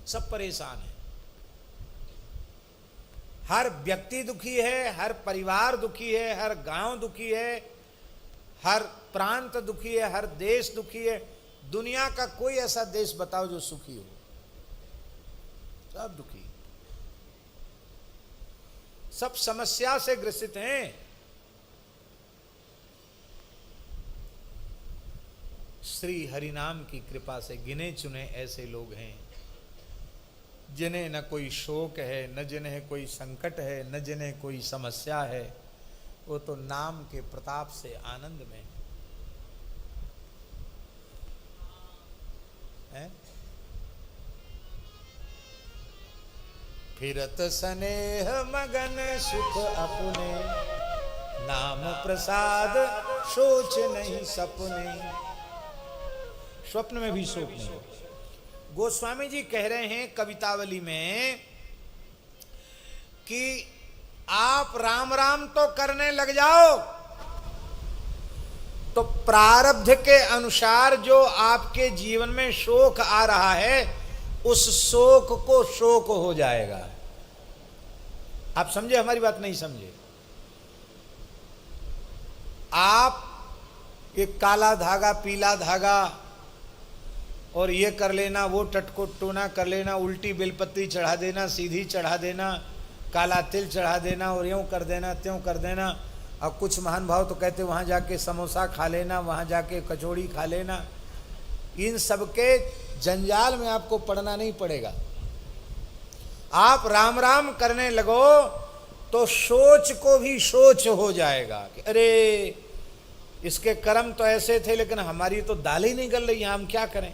सब परेशान है, हर व्यक्ति दुखी है, हर परिवार दुखी है, हर गांव दुखी है, हर प्रांत दुखी है, हर देश दुखी है। दुनिया का कोई ऐसा देश बताओ जो सुखी हो? सब दुखी, सब समस्या से ग्रसित हैं। श्री हरिनाम की कृपा से गिने चुने ऐसे लोग हैं जिन्हें न कोई शोक है, न जिन्हें कोई संकट है, न जिन्हें कोई समस्या है। वो तो नाम के प्रताप से आनंद में है। फिरत स्नेह मगन सुख अपने, नाम प्रसाद सोच नहीं सपने। स्वप्न में भी शोक नहीं हो। गोस्वामी जी कह रहे हैं कवितावली में कि आप राम राम तो करने लग जाओ तो प्रारब्ध के अनुसार जो आपके जीवन में शोक आ रहा है उस शोक को शोक हो जाएगा। आप समझे हमारी बात? नहीं समझे? आप एक काला धागा, पीला धागा और ये कर लेना, वो टटको टोना कर लेना, उल्टी बेलपत्ती चढ़ा देना, सीधी चढ़ा देना, काला तिल चढ़ा देना और यूं कर देना, त्यों कर देना। और कुछ महान भाव तो कहते वहाँ जाके समोसा खा लेना, वहाँ जाके कचौड़ी खा लेना। इन सब के जंजाल में आपको पड़ना नहीं पड़ेगा। आप राम राम करने लगो तो सोच को भी सोच हो जाएगा कि अरे इसके कर्म तो ऐसे थे लेकिन हमारी तो दाल ही नहीं गल रही, हम क्या करें।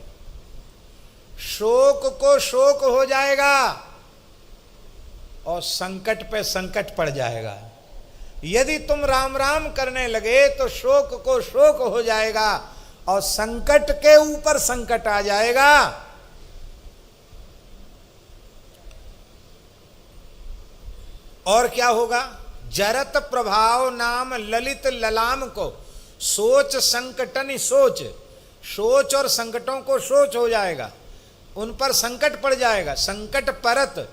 शोक को शोक हो जाएगा और संकट पे संकट पड़ जाएगा। यदि तुम राम राम करने लगे तो शोक को शोक हो जाएगा और संकट के ऊपर संकट आ जाएगा। और क्या होगा? जरत प्रभाव नाम ललित ललाम को, सोच संकटन सोच, सोच और संकटों को सोच हो जाएगा, उन पर संकट पड़ जाएगा। संकट परत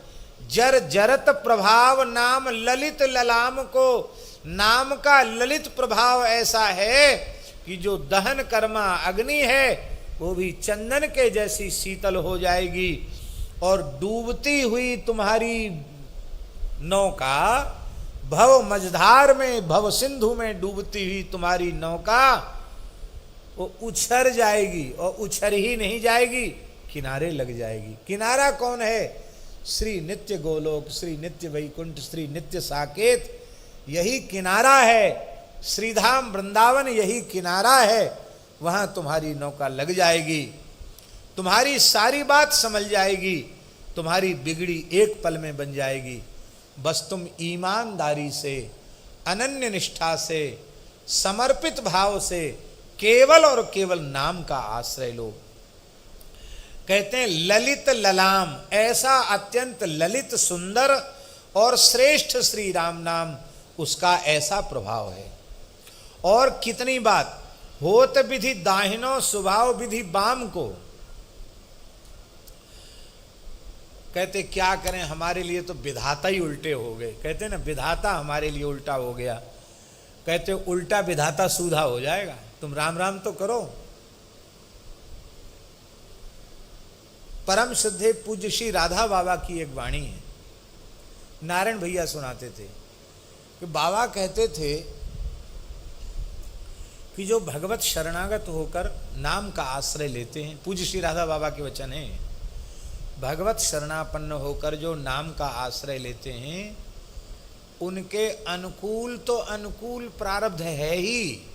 जर जरत प्रभाव नाम ललित ललाम को, नाम का ललित प्रभाव ऐसा है कि जो दहन कर्मा अग्नि है वो भी चंदन के जैसी शीतल हो जाएगी और डूबती हुई तुम्हारी नौका, भव मझधार में, भव सिंधु में डूबती हुई तुम्हारी नौका वो उछर जाएगी और उछर ही नहीं जाएगी, किनारे लग जाएगी। किनारा कौन है? श्री नित्य गोलोक, श्री नित्य वैकुंठ, श्री नित्य साकेत, यही किनारा है। श्रीधाम वृंदावन यही किनारा है। वहां तुम्हारी नौका लग जाएगी, तुम्हारी सारी बात समझ जाएगी, तुम्हारी बिगड़ी एक पल में बन जाएगी। बस तुम ईमानदारी से, अनन्य निष्ठा से, समर्पित भाव से केवल और केवल नाम का आश्रय लो। कहते हैं ललित ललाम, ऐसा अत्यंत ललित सुंदर और श्रेष्ठ श्री राम नाम, उसका ऐसा प्रभाव है। और कितनी बात, होत विधि दाहिनो स्वभाव विधि बाम को। कहते क्या करें, हमारे लिए तो विधाता ही उल्टे हो गए। कहते ना विधाता हमारे लिए उल्टा हो गया। कहते उल्टा विधाता सूधा हो जाएगा। तुम राम राम तो करो। परम सिद्धे पूज्य श्री राधा बाबा की एक वाणी है, नारायण भैया सुनाते थे कि बाबा कहते थे कि जो भगवत शरणागत होकर नाम का आश्रय लेते हैं, पूज्य श्री राधा बाबा के वचन है, भगवत शरणापन्न होकर जो नाम का आश्रय लेते हैं उनके अनुकूल तो अनुकूल प्रारब्ध है ही,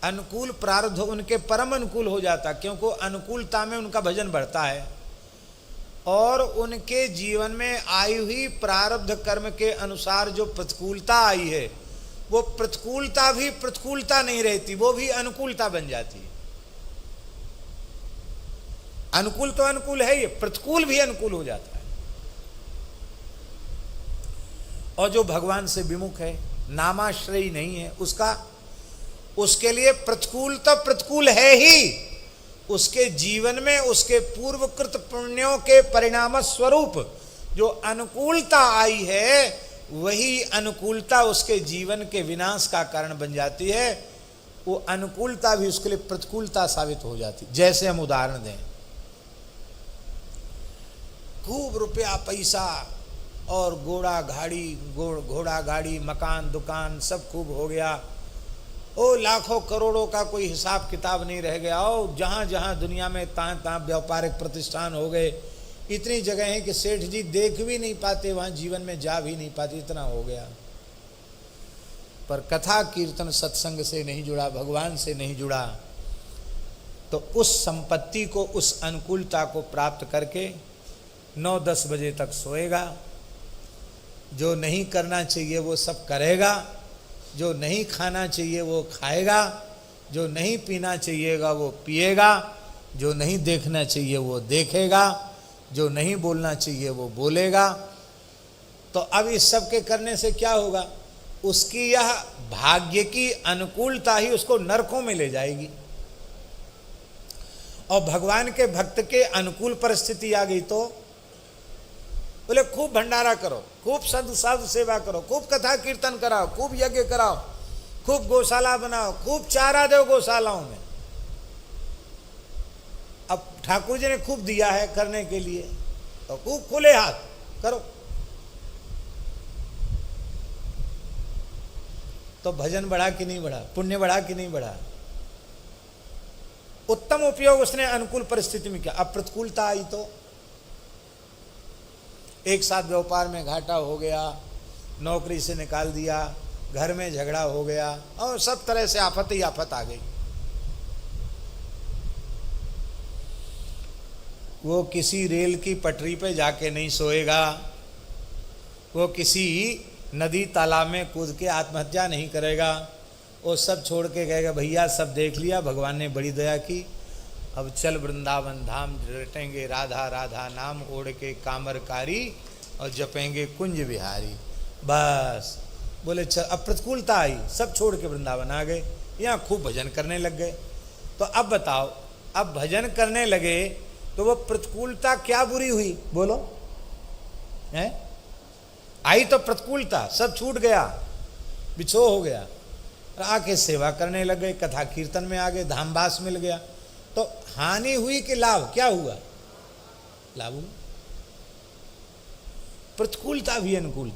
अनुकूल प्रारब्ध उनके परम अनुकूल हो जाता, क्योंकि अनुकूलता में उनका भजन बढ़ता है और उनके जीवन में आई हुई प्रारब्ध कर्म के अनुसार जो प्रतिकूलता आई है वो प्रतिकूलता भी प्रतिकूलता नहीं रहती, वो भी अनुकूलता बन जाती है। अनुकूल तो अनुकूल है, ये प्रतिकूल भी अनुकूल हो जाता है। और जो भगवान से विमुख है, नामाश्रयी नहीं है, उसके लिए प्रतिकूल तो प्रतिकूल है ही, उसके जीवन में उसके पूर्वकृत पुण्यों के परिणाम स्वरूप जो अनुकूलता आई है, वही अनुकूलता उसके जीवन के विनाश का कारण बन जाती है। वो अनुकूलता भी उसके लिए प्रतिकूलता साबित हो जाती। जैसे हम उदाहरण दें, खूब रुपया पैसा और घोड़ा गाड़ी मकान दुकान सब खूब हो गया, ओ लाखों करोड़ों का कोई हिसाब किताब नहीं रह गया, ओ जहाँ जहाँ दुनिया में तहाँ व्यापारिक प्रतिष्ठान हो गए, इतनी जगह हैं कि सेठ जी देख भी नहीं पाते, वहाँ जीवन में जा भी नहीं पाते, इतना हो गया। पर कथा कीर्तन सत्संग से नहीं जुड़ा, भगवान से नहीं जुड़ा, तो उस संपत्ति को, उस अनुकूलता को प्राप्त करके 9-10 बजे तक सोएगा, जो नहीं करना चाहिए वो सब करेगा, जो नहीं खाना चाहिए वो खाएगा, जो नहीं पीना चाहिएगा वो पिएगा, जो नहीं देखना चाहिए वो देखेगा, जो नहीं बोलना चाहिए वो बोलेगा। तो अब इस सब के करने से क्या होगा? उसकी यह भाग्य की अनुकूलता ही उसको नरकों में ले जाएगी। और भगवान के भक्त के अनुकूल परिस्थिति आ गई तो बोले खूब भंडारा करो, खूब साधु सेवा करो, खूब कथा कीर्तन कराओ, खूब यज्ञ कराओ, खूब गौशाला बनाओ, खूब चारा दो गौशालाओं में। अब ठाकुर जी ने खूब दिया है करने के लिए, तो खूब खुले हाथ करो। तो भजन बढ़ा कि नहीं बढ़ा? पुण्य बढ़ा कि नहीं बढ़ा? उत्तम उपयोग उसने अनुकूल परिस्थिति में किया। अब प्रतिकूलता आई तो एक साथ व्यापार में घाटा हो गया, नौकरी से निकाल दिया, घर में झगड़ा हो गया, और सब तरह से आफत ही आफत आ गई। वो किसी रेल की पटरी पे जाके नहीं सोएगा, वो किसी नदी तालाब में कूद के आत्महत्या नहीं करेगा, वो सब छोड़ के कहेगा भैया सब देख लिया, भगवान ने बड़ी दया की, अब चल वृंदावन धाम, रटेंगे राधा राधा नाम, ओढ़ के कामरकारी और जपेंगे कुंज बिहारी। बस बोले चल, अब प्रतिकूलता आई, सब छोड़ के वृंदावन आ गए, यहाँ खूब भजन करने लग गए। तो अब बताओ, अब भजन करने लगे तो वो प्रतिकूलता क्या बुरी हुई? बोलो हैं? आई तो प्रतिकूलता, सब छूट गया, बिछो हो गया, आके सेवा करने लग गए, कथा कीर्तन में आ गए, धामवास मिल गया। तो हानि हुई कि लाभ? क्या हुआ? लाभ हुआ। प्रतिकूलता भी अनुकूल।